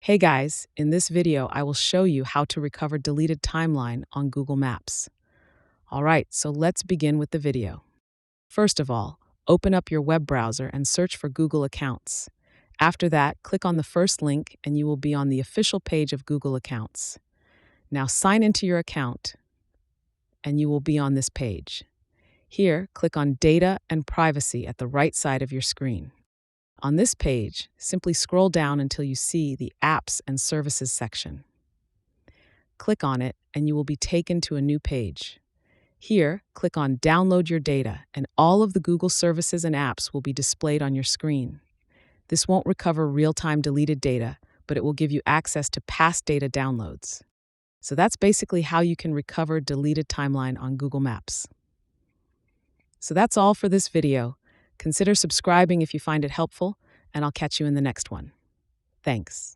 Hey guys, in this video, I will show you how to recover deleted timeline on Google Maps. All right, so let's begin with the video. First of all, open up your web browser and search for Google Accounts. After that, click on the first link and you will be on the official page of Google Accounts. Now sign into your account and you will be on this page. Here, click on Data and Privacy at the right side of your screen. On this page, simply scroll down until you see the Apps and Services section. Click on it and you will be taken to a new page. Here, click on Download Your Data and all of the Google services and apps will be displayed on your screen. This won't recover real-time deleted data, but it will give you access to past data downloads. So that's basically how you can recover deleted timeline on Google Maps. So that's all for this video. Consider subscribing if you find it helpful, and I'll catch you in the next one. Thanks.